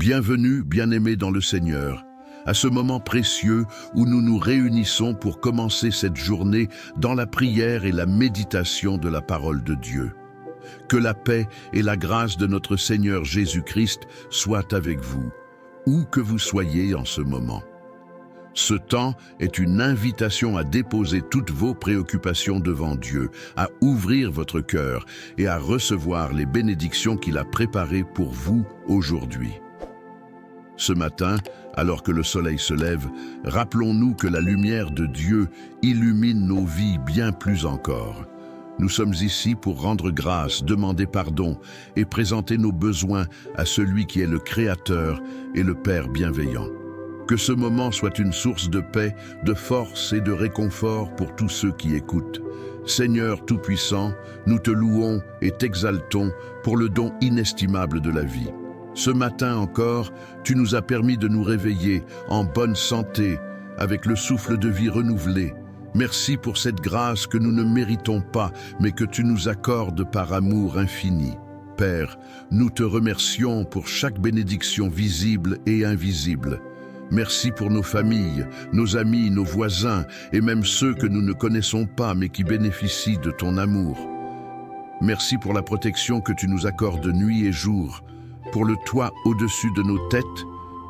Bienvenue, bien-aimés dans le Seigneur, à ce moment précieux où nous nous réunissons pour commencer cette journée dans la prière et la méditation de la parole de Dieu. Que la paix et la grâce de notre Seigneur Jésus-Christ soient avec vous, où que vous soyez en ce moment. Ce temps est une invitation à déposer toutes vos préoccupations devant Dieu, à ouvrir votre cœur et à recevoir les bénédictions qu'il a préparées pour vous aujourd'hui. Ce matin, alors que le soleil se lève, rappelons-nous que la lumière de Dieu illumine nos vies bien plus encore. Nous sommes ici pour rendre grâce, demander pardon et présenter nos besoins à celui qui est le Créateur et le Père bienveillant. Que ce moment soit une source de paix, de force et de réconfort pour tous ceux qui écoutent. Seigneur Tout-Puissant, nous te louons et t'exaltons pour le don inestimable de la vie. Ce matin encore, tu nous as permis de nous réveiller en bonne santé, avec le souffle de vie renouvelé. Merci pour cette grâce que nous ne méritons pas, mais que tu nous accordes par amour infini. Père, nous te remercions pour chaque bénédiction visible et invisible. Merci pour nos familles, nos amis, nos voisins et même ceux que nous ne connaissons pas mais qui bénéficient de ton amour. Merci pour la protection que tu nous accordes nuit et jour, pour le toit au-dessus de nos têtes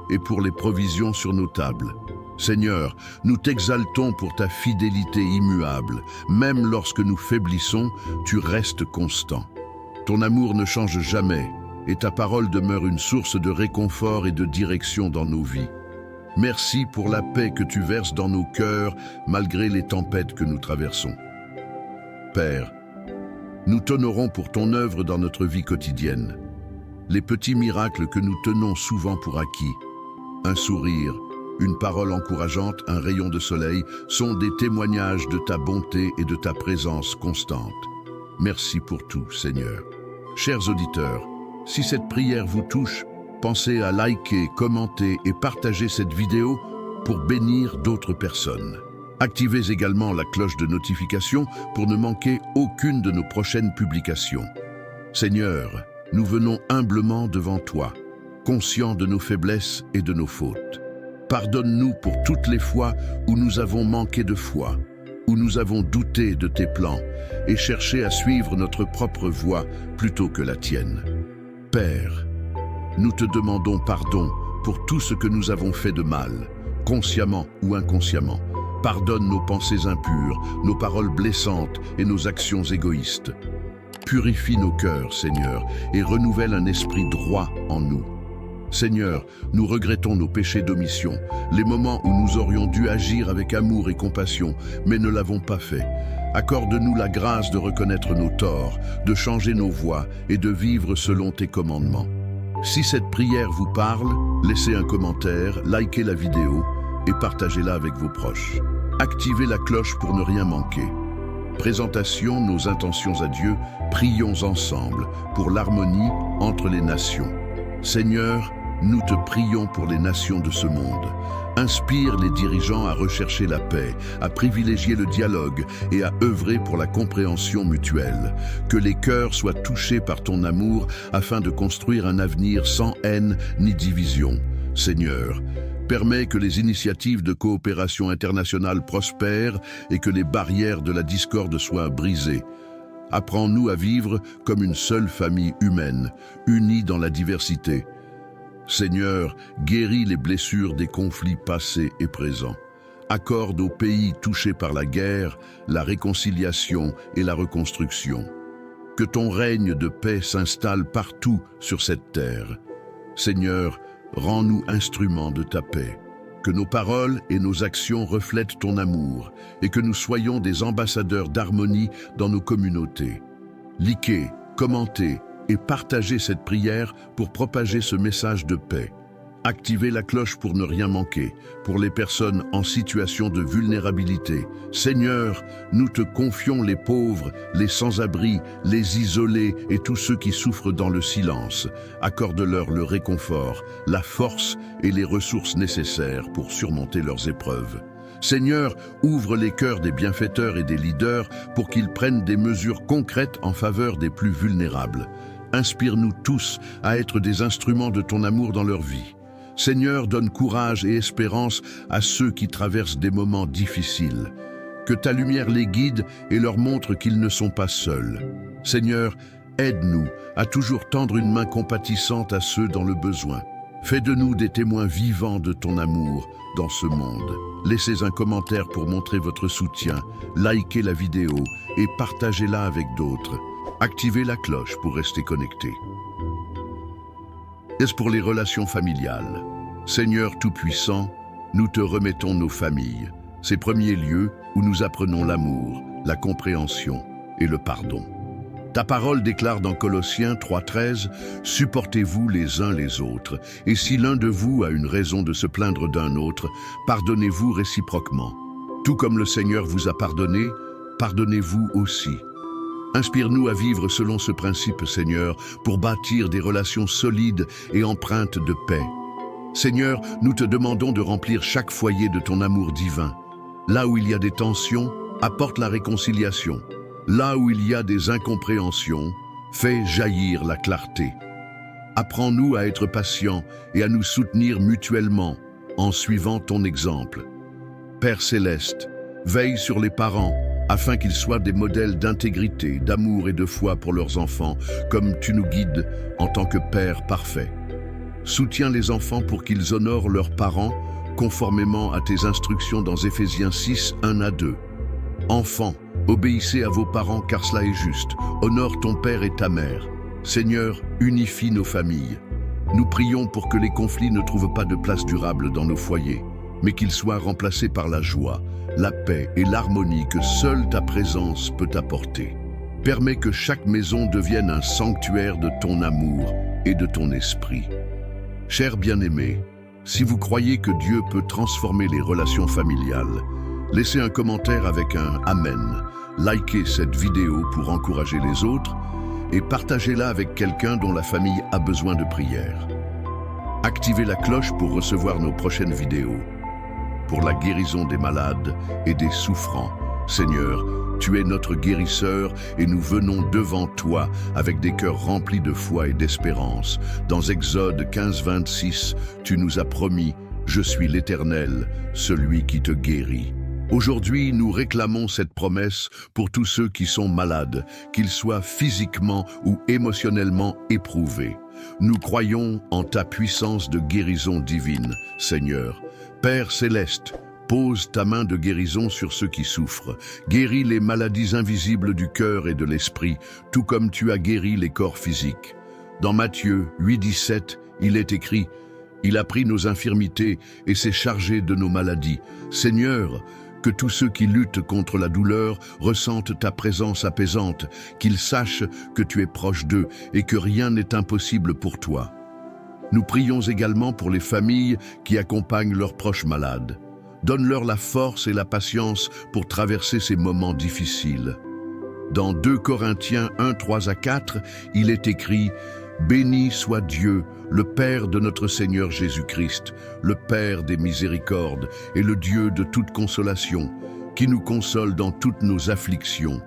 et pour les provisions sur nos tables. Seigneur, nous t'exaltons pour ta fidélité immuable. Même lorsque nous faiblissons, tu restes constant. Ton amour ne change jamais et ta parole demeure une source de réconfort et de direction dans nos vies. Merci pour la paix que tu verses dans nos cœurs malgré les tempêtes que nous traversons. Père, nous t'honorons pour ton œuvre dans notre vie quotidienne. Les petits miracles que nous tenons souvent pour acquis, un sourire, une parole encourageante, un rayon de soleil, sont des témoignages de ta bonté et de ta présence constante. Merci pour tout, Seigneur. Chers auditeurs, si cette prière vous touche, pensez à liker, commenter et partager cette vidéo pour bénir d'autres personnes. Activez également la cloche de notification pour ne manquer aucune de nos prochaines publications. Seigneur, nous venons humblement devant toi, conscients de nos faiblesses et de nos fautes. Pardonne-nous pour toutes les fois où nous avons manqué de foi, où nous avons douté de tes plans et cherché à suivre notre propre voie plutôt que la tienne. Père, nous te demandons pardon pour tout ce que nous avons fait de mal, consciemment ou inconsciemment. Pardonne nos pensées impures, nos paroles blessantes et nos actions égoïstes. Purifie nos cœurs, Seigneur, et renouvelle un esprit droit en nous. Seigneur, nous regrettons nos péchés d'omission, les moments où nous aurions dû agir avec amour et compassion, mais ne l'avons pas fait. Accorde-nous la grâce de reconnaître nos torts, de changer nos voies et de vivre selon tes commandements. Si cette prière vous parle, laissez un commentaire, likez la vidéo et partagez-la avec vos proches. Activez la cloche pour ne rien manquer. Présentation nos intentions à Dieu, prions ensemble pour l'harmonie entre les nations. Seigneur, nous te prions pour les nations de ce monde. Inspire les dirigeants à rechercher la paix, à privilégier le dialogue et à œuvrer pour la compréhension mutuelle. Que les cœurs soient touchés par ton amour afin de construire un avenir sans haine ni division. Seigneur, permets que les initiatives de coopération internationale prospèrent et que les barrières de la discorde soient brisées. Apprends-nous à vivre comme une seule famille humaine, unie dans la diversité. Seigneur, guéris les blessures des conflits passés et présents. Accorde aux pays touchés par la guerre la réconciliation et la reconstruction. Que ton règne de paix s'installe partout sur cette terre. Seigneur, rends-nous instruments de ta paix. Que nos paroles et nos actions reflètent ton amour et que nous soyons des ambassadeurs d'harmonie dans nos communautés. Likez, commentez et partagez cette prière pour propager ce message de paix. Activez la cloche pour ne rien manquer, pour les personnes en situation de vulnérabilité. Seigneur, nous te confions les pauvres, les sans-abri, les isolés et tous ceux qui souffrent dans le silence. Accorde-leur le réconfort, la force et les ressources nécessaires pour surmonter leurs épreuves. Seigneur, ouvre les cœurs des bienfaiteurs et des leaders pour qu'ils prennent des mesures concrètes en faveur des plus vulnérables. Inspire-nous tous à être des instruments de ton amour dans leur vie. Seigneur, donne courage et espérance à ceux qui traversent des moments difficiles. Que ta lumière les guide et leur montre qu'ils ne sont pas seuls. Seigneur, aide-nous à toujours tendre une main compatissante à ceux dans le besoin. Fais de nous des témoins vivants de ton amour dans ce monde. Laissez un commentaire pour montrer votre soutien, likez la vidéo et partagez-la avec d'autres. Activez la cloche pour rester connecté. Est-ce pour les relations familiales? Seigneur Tout-Puissant, nous te remettons nos familles, ces premiers lieux où nous apprenons l'amour, la compréhension et le pardon. Ta parole déclare dans Colossiens 3,13 « Supportez-vous les uns les autres, et si l'un de vous a une raison de se plaindre d'un autre, pardonnez-vous réciproquement. Tout comme le Seigneur vous a pardonné, pardonnez-vous aussi. » Inspire-nous à vivre selon ce principe, Seigneur, pour bâtir des relations solides et empreintes de paix. Seigneur, nous te demandons de remplir chaque foyer de ton amour divin. Là où il y a des tensions, apporte la réconciliation. Là où il y a des incompréhensions, fais jaillir la clarté. Apprends-nous à être patients et à nous soutenir mutuellement en suivant ton exemple. Père Céleste, veille sur les parents afin qu'ils soient des modèles d'intégrité, d'amour et de foi pour leurs enfants, comme tu nous guides en tant que Père parfait. Soutiens les enfants pour qu'ils honorent leurs parents conformément à tes instructions dans Éphésiens 6, 1 à 2. Enfants, obéissez à vos parents car cela est juste. Honore ton père et ta mère. Seigneur, unifie nos familles. Nous prions pour que les conflits ne trouvent pas de place durable dans nos foyers, mais qu'ils soient remplacés par la joie, la paix et l'harmonie que seule ta présence peut apporter. Permets que chaque maison devienne un sanctuaire de ton amour et de ton esprit. Chers bien-aimés, si vous croyez que Dieu peut transformer les relations familiales, laissez un commentaire avec un « Amen ». Likez cette vidéo pour encourager les autres et partagez-la avec quelqu'un dont la famille a besoin de prière. Activez la cloche pour recevoir nos prochaines vidéos. Pour la guérison des malades et des souffrants, Seigneur, tu es notre guérisseur et nous venons devant toi avec des cœurs remplis de foi et d'espérance. Dans Exode 15, 26, tu nous as promis « Je suis l'Éternel, celui qui te guérit ». Aujourd'hui, nous réclamons cette promesse pour tous ceux qui sont malades, qu'ils soient physiquement ou émotionnellement éprouvés. Nous croyons en ta puissance de guérison divine, Seigneur. Père Céleste, pose ta main de guérison sur ceux qui souffrent. Guéris les maladies invisibles du cœur et de l'esprit, tout comme tu as guéri les corps physiques. Dans Matthieu 8, 17, il est écrit « Il a pris nos infirmités et s'est chargé de nos maladies. Seigneur, que tous ceux qui luttent contre la douleur ressentent ta présence apaisante, qu'ils sachent que tu es proche d'eux et que rien n'est impossible pour toi. » Nous prions également pour les familles qui accompagnent leurs proches malades. Donne-leur la force et la patience pour traverser ces moments difficiles. Dans 2 Corinthiens 1, 3 à 4, il est écrit « Béni soit Dieu, le Père de notre Seigneur Jésus-Christ, le Père des miséricordes et le Dieu de toute consolation, qui nous console dans toutes nos afflictions.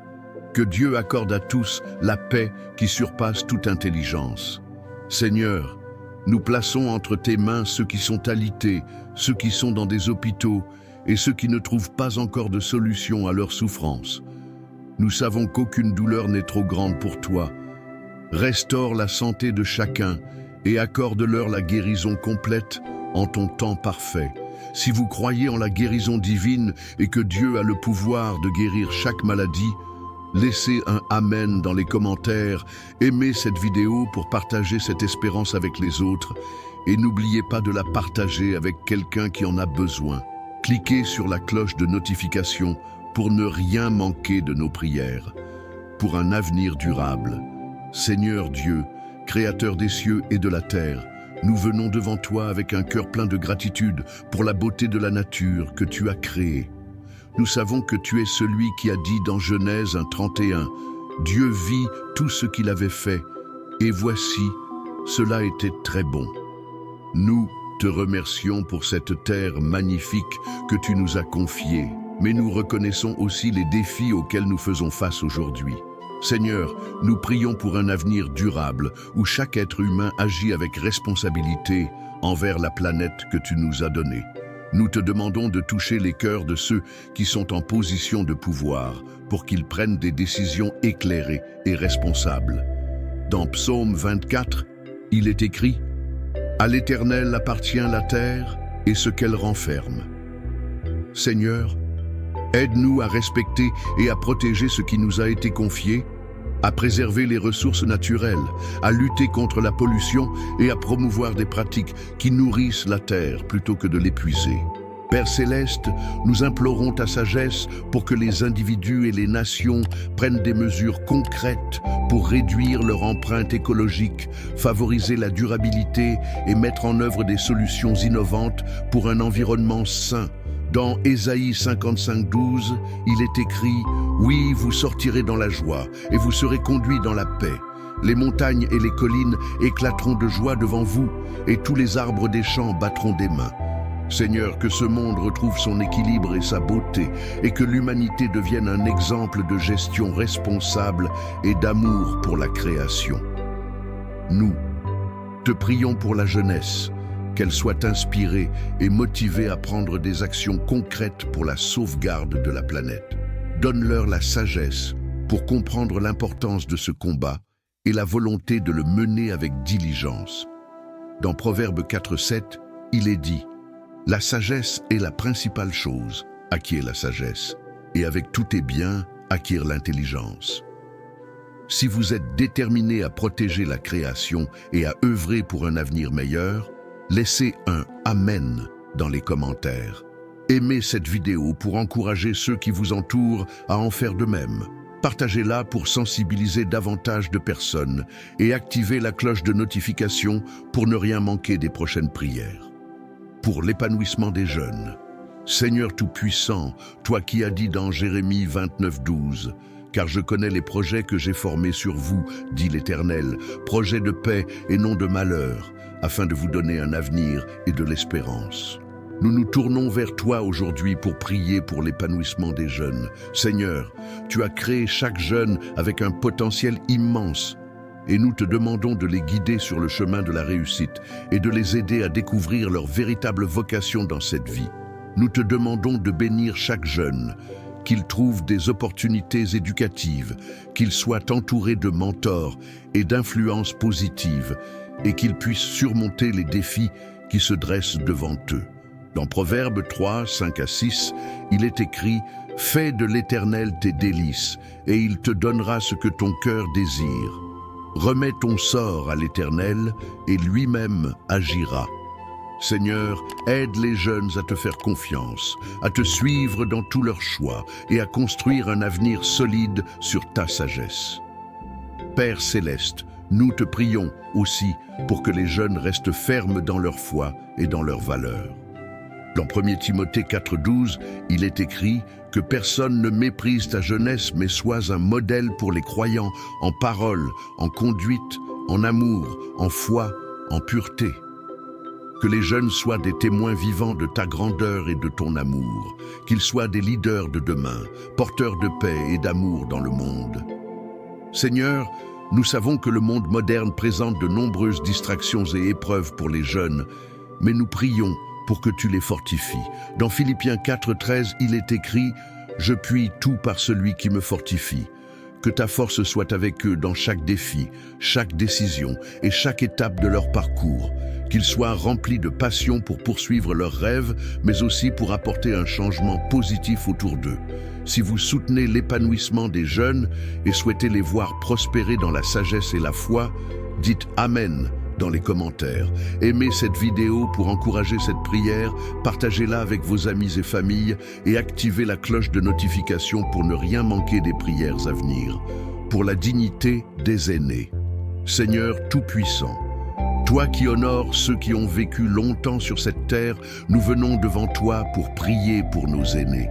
Que Dieu accorde à tous la paix qui surpasse toute intelligence. Seigneur, nous plaçons entre tes mains ceux qui sont alités, ceux qui sont dans des hôpitaux et ceux qui ne trouvent pas encore de solution à leur souffrance. Nous savons qu'aucune douleur n'est trop grande pour toi. Restaure la santé de chacun et accorde-leur la guérison complète en ton temps parfait. Si vous croyez en la guérison divine et que Dieu a le pouvoir de guérir chaque maladie, laissez un Amen dans les commentaires, aimez cette vidéo pour partager cette espérance avec les autres et n'oubliez pas de la partager avec quelqu'un qui en a besoin. Cliquez sur la cloche de notification pour ne rien manquer de nos prières. Pour un avenir durable, Seigneur Dieu, Créateur des cieux et de la terre, nous venons devant toi avec un cœur plein de gratitude pour la beauté de la nature que tu as créée. Nous savons que tu es celui qui a dit dans Genèse 1:31, « Dieu vit tout ce qu'il avait fait, et voici, cela était très bon. » Nous te remercions pour cette terre magnifique que tu nous as confiée, mais nous reconnaissons aussi les défis auxquels nous faisons face aujourd'hui. Seigneur, nous prions pour un avenir durable où chaque être humain agit avec responsabilité envers la planète que tu nous as donnée. Nous te demandons de toucher les cœurs de ceux qui sont en position de pouvoir pour qu'ils prennent des décisions éclairées et responsables. Dans Psaume 24, il est écrit « À l'Éternel appartient la terre et ce qu'elle renferme. » Seigneur, aide-nous à respecter et à protéger ce qui nous a été confié, à préserver les ressources naturelles, à lutter contre la pollution et à promouvoir des pratiques qui nourrissent la terre plutôt que de l'épuiser. Père Céleste, nous implorons ta sagesse pour que les individus et les nations prennent des mesures concrètes pour réduire leur empreinte écologique, favoriser la durabilité et mettre en œuvre des solutions innovantes pour un environnement sain. Dans Ésaïe 55:12, il est écrit « Oui, vous sortirez dans la joie et vous serez conduits dans la paix. Les montagnes et les collines éclateront de joie devant vous et tous les arbres des champs battront des mains. » Seigneur, que ce monde retrouve son équilibre et sa beauté et que l'humanité devienne un exemple de gestion responsable et d'amour pour la création. Nous te prions pour la jeunesse, qu'elle soit inspirée et motivée à prendre des actions concrètes pour la sauvegarde de la planète. Donne-leur la sagesse pour comprendre l'importance de ce combat et la volonté de le mener avec diligence. Dans Proverbe 4:7, il est dit « La sagesse est la principale chose, acquiert la sagesse, et avec tous tes biens, acquiert l'intelligence. » Si vous êtes déterminé à protéger la création et à œuvrer pour un avenir meilleur, laissez un « Amen » dans les commentaires. Aimez cette vidéo pour encourager ceux qui vous entourent à en faire de même. Partagez-la pour sensibiliser davantage de personnes et activez la cloche de notification pour ne rien manquer des prochaines prières. Pour l'épanouissement des jeunes. Seigneur Tout-Puissant, toi qui as dit dans Jérémie 29:12, « Car je connais les projets que j'ai formés sur vous, dit l'Éternel, projets de paix et non de malheur, afin de vous donner un avenir et de l'espérance. » Nous nous tournons vers toi aujourd'hui pour prier pour l'épanouissement des jeunes. Seigneur, tu as créé chaque jeune avec un potentiel immense et nous te demandons de les guider sur le chemin de la réussite et de les aider à découvrir leur véritable vocation dans cette vie. Nous te demandons de bénir chaque jeune, qu'il trouve des opportunités éducatives, qu'il soit entouré de mentors et d'influences positives et qu'il puisse surmonter les défis qui se dressent devant eux. Dans Proverbes 3, 5-6, il est écrit « Fais de l'Éternel tes délices, et il te donnera ce que ton cœur désire. Remets ton sort à l'Éternel, et lui-même agira. » Seigneur, aide les jeunes à te faire confiance, à te suivre dans tous leurs choix et à construire un avenir solide sur ta sagesse. Père Céleste, nous te prions aussi pour que les jeunes restent fermes dans leur foi et dans leurs valeurs. Dans 1 Timothée 4:12, il est écrit que personne ne méprise ta jeunesse, mais sois un modèle pour les croyants en parole, en conduite, en amour, en foi, en pureté. Que les jeunes soient des témoins vivants de ta grandeur et de ton amour, qu'ils soient des leaders de demain, porteurs de paix et d'amour dans le monde. Seigneur, nous savons que le monde moderne présente de nombreuses distractions et épreuves pour les jeunes, mais nous prions pour que tu les fortifies. Dans Philippiens 4:13, il est écrit « Je puis tout par celui qui me fortifie ». Que ta force soit avec eux dans chaque défi, chaque décision et chaque étape de leur parcours. Qu'ils soient remplis de passion pour poursuivre leurs rêves, mais aussi pour apporter un changement positif autour d'eux. Si vous soutenez l'épanouissement des jeunes et souhaitez les voir prospérer dans la sagesse et la foi, dites « Amen » dans les commentaires. Aimez cette vidéo pour encourager cette prière, partagez-la avec vos amis et familles et activez la cloche de notification pour ne rien manquer des prières à venir. Pour la dignité des aînés. Seigneur Tout-Puissant, toi qui honores ceux qui ont vécu longtemps sur cette terre, nous venons devant toi pour prier pour nos aînés.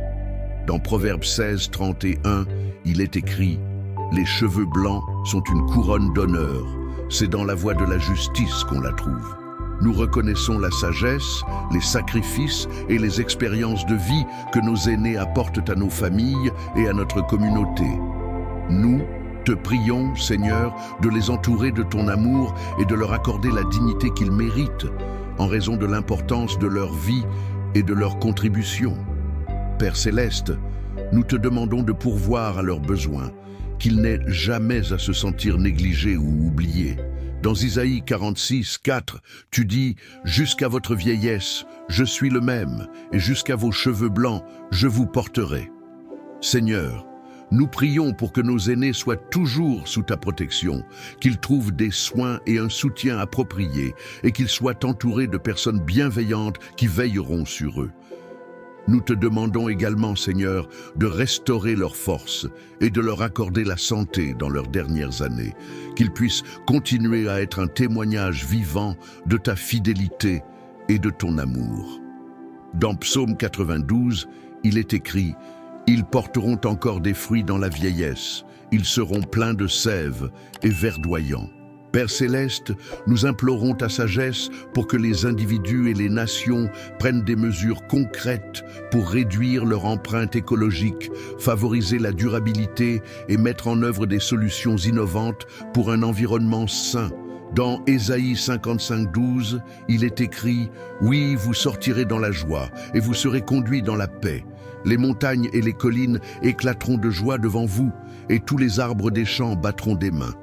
Dans Proverbe 16:31, il est écrit « Les cheveux blancs sont une couronne d'honneur. C'est dans la voie de la justice qu'on la trouve. » Nous reconnaissons la sagesse, les sacrifices et les expériences de vie que nos aînés apportent à nos familles et à notre communauté. Nous Te prions, Seigneur, de les entourer de ton amour et de leur accorder la dignité qu'ils méritent, en raison de l'importance de leur vie et de leur contribution. Père céleste, nous te demandons de pourvoir à leurs besoins, qu'ils n'aient jamais à se sentir négligés ou oubliés. Dans Isaïe 46, 4, tu dis « Jusqu'à votre vieillesse, je suis le même, et jusqu'à vos cheveux blancs, je vous porterai. » Seigneur, nous prions pour que nos aînés soient toujours sous ta protection, qu'ils trouvent des soins et un soutien appropriés, et qu'ils soient entourés de personnes bienveillantes qui veilleront sur eux. Nous te demandons également, Seigneur, de restaurer leurs forces et de leur accorder la santé dans leurs dernières années, qu'ils puissent continuer à être un témoignage vivant de ta fidélité et de ton amour. Dans Psaume 92, il est écrit « Ils porteront encore des fruits dans la vieillesse, ils seront pleins de sève et verdoyants. » Père céleste, nous implorons ta sagesse pour que les individus et les nations prennent des mesures concrètes pour réduire leur empreinte écologique, favoriser la durabilité et mettre en œuvre des solutions innovantes pour un environnement sain. Dans Ésaïe 55, 12, il est écrit « Oui, vous sortirez dans la joie et vous serez conduits dans la paix. Les montagnes et les collines éclateront de joie devant vous et tous les arbres des champs battront des mains. »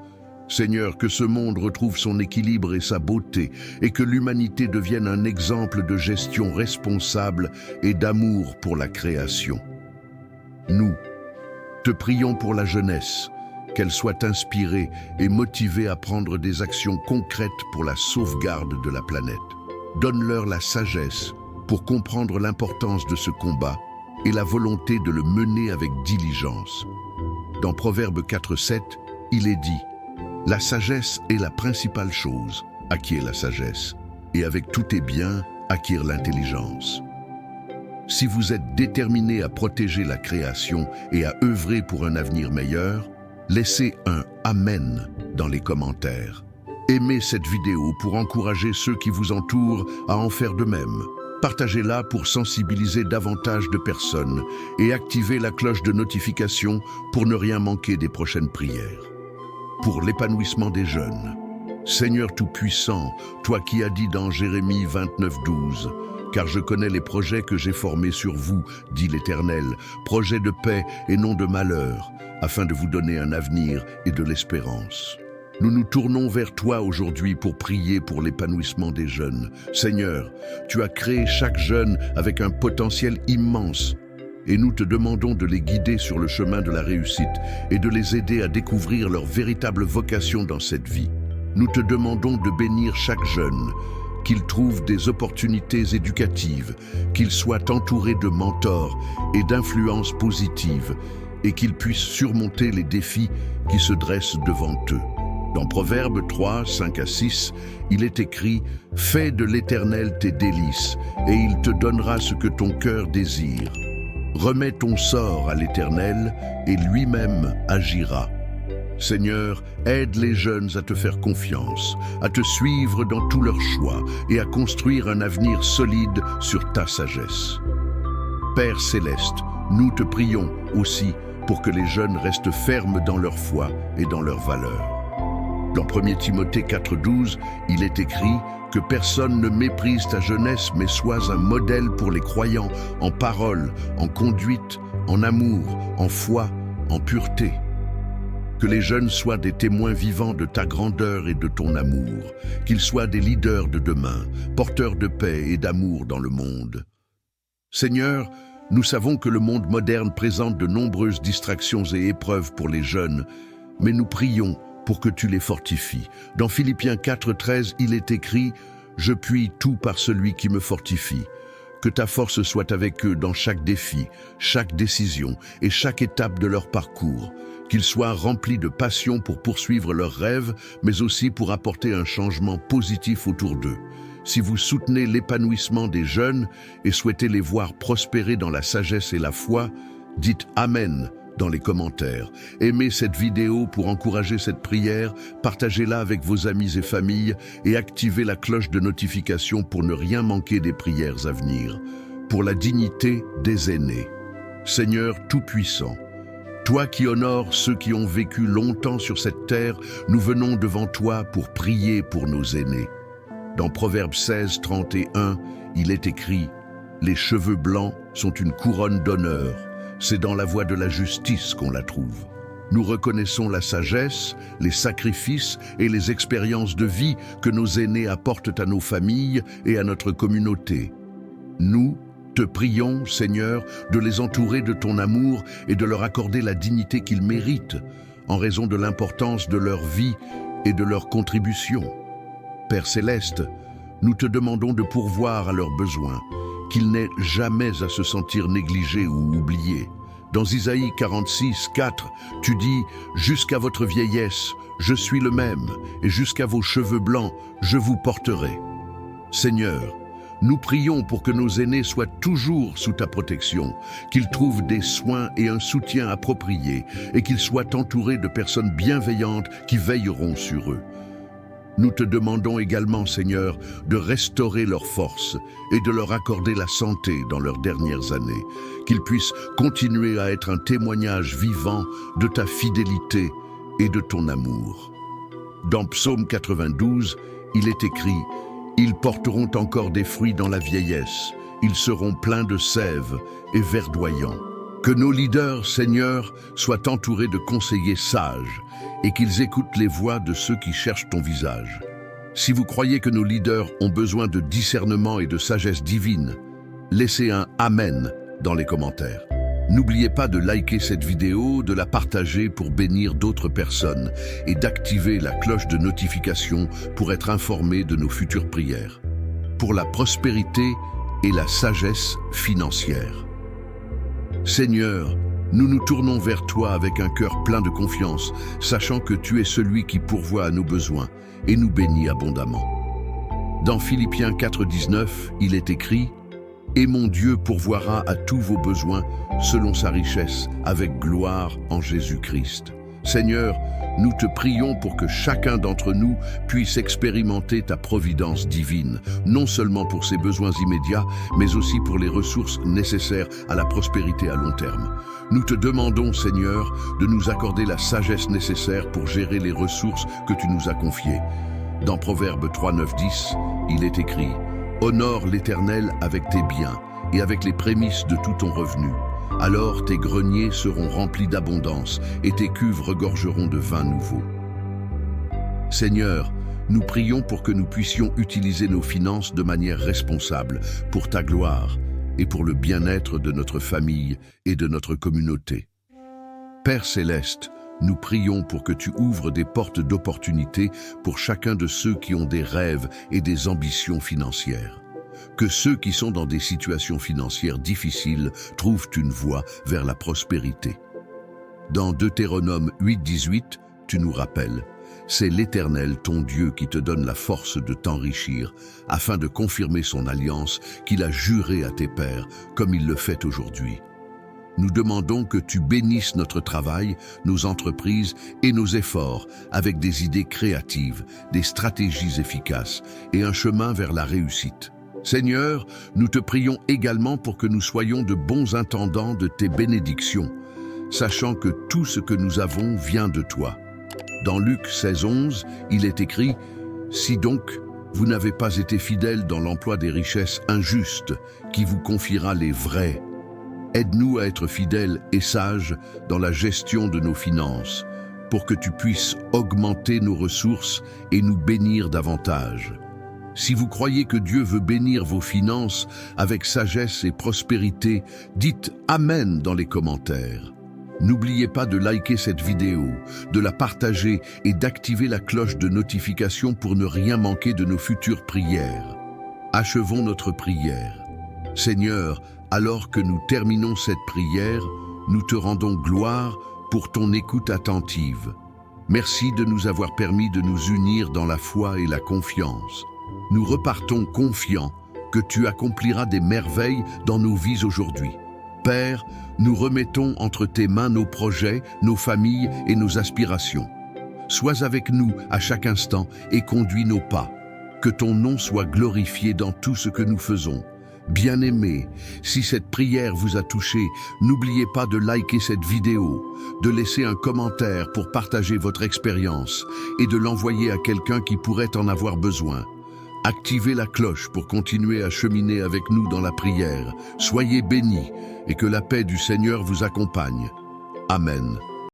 Seigneur, que ce monde retrouve son équilibre et sa beauté, et que l'humanité devienne un exemple de gestion responsable et d'amour pour la création. Nous te prions pour la jeunesse, qu'elle soit inspirée et motivée à prendre des actions concrètes pour la sauvegarde de la planète. Donne-leur la sagesse pour comprendre l'importance de ce combat et la volonté de le mener avec diligence. Dans Proverbe 4:7, il est dit « La sagesse est la principale chose, acquiert la sagesse, et avec tous tes biens, acquiert l'intelligence. » Si vous êtes déterminé à protéger la création et à œuvrer pour un avenir meilleur, laissez un « Amen » dans les commentaires. Aimez cette vidéo pour encourager ceux qui vous entourent à en faire de même. Partagez-la pour sensibiliser davantage de personnes et activez la cloche de notification pour ne rien manquer des prochaines prières. Pour l'épanouissement des jeunes. Seigneur Tout-Puissant, toi qui as dit dans Jérémie 29:12, « Car je connais les projets que j'ai formés sur vous, dit l'Éternel, projets de paix et non de malheur, afin de vous donner un avenir et de l'espérance. » Nous nous tournons vers toi aujourd'hui pour prier pour l'épanouissement des jeunes. Seigneur, tu as créé chaque jeune avec un potentiel immense, et nous te demandons de les guider sur le chemin de la réussite et de les aider à découvrir leur véritable vocation dans cette vie. Nous te demandons de bénir chaque jeune, qu'il trouve des opportunités éducatives, qu'il soit entouré de mentors et d'influences positives, et qu'il puisse surmonter les défis qui se dressent devant eux. Dans Proverbes 3, 5-6, il est écrit « Fais de l'Éternel tes délices, et il te donnera ce que ton cœur désire. Remets ton sort à l'Éternel, et lui-même agira. » Seigneur, aide les jeunes à te faire confiance, à te suivre dans tous leurs choix et à construire un avenir solide sur ta sagesse. Père céleste, nous te prions aussi pour que les jeunes restent fermes dans leur foi et dans leurs valeurs. Dans 1 Timothée 4:12, il est écrit que personne ne méprise ta jeunesse, mais sois un modèle pour les croyants en parole, en conduite, en amour, en foi, en pureté. Que les jeunes soient des témoins vivants de ta grandeur et de ton amour, qu'ils soient des leaders de demain, porteurs de paix et d'amour dans le monde. Seigneur, nous savons que le monde moderne présente de nombreuses distractions et épreuves pour les jeunes, mais nous prions pour que tu les fortifies. Dans Philippiens 4:13, il est écrit « Je puis tout par celui qui me fortifie ». Que ta force soit avec eux dans chaque défi, chaque décision et chaque étape de leur parcours. Qu'ils soient remplis de passion pour poursuivre leurs rêves, mais aussi pour apporter un changement positif autour d'eux. Si vous soutenez l'épanouissement des jeunes et souhaitez les voir prospérer dans la sagesse et la foi, dites « Amen » dans les commentaires. Aimez cette vidéo pour encourager cette prière, partagez-la avec vos amis et familles et activez la cloche de notification pour ne rien manquer des prières à venir. Pour la dignité des aînés. Seigneur Tout-Puissant, Toi qui honores ceux qui ont vécu longtemps sur cette terre, nous venons devant toi pour prier pour nos aînés. Dans Proverbe 16, 31, il est écrit « Les cheveux blancs sont une couronne d'honneur. C'est dans la voie de la justice qu'on la trouve. » Nous reconnaissons la sagesse, les sacrifices et les expériences de vie que nos aînés apportent à nos familles et à notre communauté. Nous te prions, Seigneur, de les entourer de ton amour et de leur accorder la dignité qu'ils méritent, en raison de l'importance de leur vie et de leur contribution. Père Céleste, nous te demandons de pourvoir à leurs besoins, qu'ils n'aient jamais à se sentir négligés ou oubliés. Dans Isaïe 46, 4, tu dis « Jusqu'à votre vieillesse, je suis le même, et jusqu'à vos cheveux blancs, je vous porterai. » Seigneur, nous prions pour que nos aînés soient toujours sous ta protection, qu'ils trouvent des soins et un soutien appropriés, et qu'ils soient entourés de personnes bienveillantes qui veilleront sur eux. Nous te demandons également, Seigneur, de restaurer leurs forces et de leur accorder la santé dans leurs dernières années, qu'ils puissent continuer à être un témoignage vivant de ta fidélité et de ton amour. Dans Psaume 92, il est écrit « Ils porteront encore des fruits dans la vieillesse, ils seront pleins de sève et verdoyants. » Que nos leaders, Seigneur, soient entourés de conseillers sages et qu'ils écoutent les voix de ceux qui cherchent ton visage. Si vous croyez que nos leaders ont besoin de discernement et de sagesse divine, laissez un « Amen » dans les commentaires. N'oubliez pas de liker cette vidéo, de la partager pour bénir d'autres personnes et d'activer la cloche de notification pour être informé de nos futures prières. Pour la prospérité et la sagesse financière. Seigneur, nous nous tournons vers toi avec un cœur plein de confiance, sachant que tu es celui qui pourvoit à nos besoins et nous bénit abondamment. Dans Philippiens 4,19, il est écrit « Et mon Dieu pourvoira à tous vos besoins selon sa richesse, avec gloire en Jésus-Christ. » Seigneur, nous te prions pour que chacun d'entre nous puisse expérimenter ta providence divine, non seulement pour ses besoins immédiats, mais aussi pour les ressources nécessaires à la prospérité à long terme. Nous te demandons, Seigneur, de nous accorder la sagesse nécessaire pour gérer les ressources que tu nous as confiées. Dans Proverbe 3, 9, 10, il est écrit « Honore l'Éternel avec tes biens et avec les prémices de tout ton revenu. Alors tes greniers seront remplis d'abondance et tes cuves regorgeront de vin nouveau. » Seigneur, nous prions pour que nous puissions utiliser nos finances de manière responsable pour ta gloire et pour le bien-être de notre famille et de notre communauté. Père Céleste, nous prions pour que tu ouvres des portes d'opportunité pour chacun de ceux qui ont des rêves et des ambitions financières. Que ceux qui sont dans des situations financières difficiles trouvent une voie vers la prospérité. Dans Deutéronome 8,18, tu nous rappelles « C'est l'Éternel, ton Dieu, qui te donne la force de t'enrichir, afin de confirmer son alliance qu'il a jurée à tes pères, comme il le fait aujourd'hui. » Nous demandons que tu bénisses notre travail, nos entreprises et nos efforts avec des idées créatives, des stratégies efficaces et un chemin vers la réussite. Seigneur, nous te prions également pour que nous soyons de bons intendants de tes bénédictions, sachant que tout ce que nous avons vient de toi. Dans Luc 16,11, il est écrit « Si donc vous n'avez pas été fidèles dans l'emploi des richesses injustes, qui vous confiera les vraies, aide-nous à être fidèles et sages dans la gestion de nos finances, pour que tu puisses augmenter nos ressources et nous bénir davantage. » Si vous croyez que Dieu veut bénir vos finances avec sagesse et prospérité, dites « Amen » dans les commentaires. N'oubliez pas de liker cette vidéo, de la partager et d'activer la cloche de notification pour ne rien manquer de nos futures prières. Achevons notre prière. Seigneur, alors que nous terminons cette prière, nous te rendons gloire pour ton écoute attentive. Merci de nous avoir permis de nous unir dans la foi et la confiance. Nous repartons confiants que tu accompliras des merveilles dans nos vies aujourd'hui. Père, nous remettons entre tes mains nos projets, nos familles et nos aspirations. Sois avec nous à chaque instant et conduis nos pas. Que ton nom soit glorifié dans tout ce que nous faisons. Bien-aimés, si cette prière vous a touché, n'oubliez pas de liker cette vidéo, de laisser un commentaire pour partager votre expérience et de l'envoyer à quelqu'un qui pourrait en avoir besoin. Activez la cloche pour continuer à cheminer avec nous dans la prière. Soyez bénis et que la paix du Seigneur vous accompagne. Amen.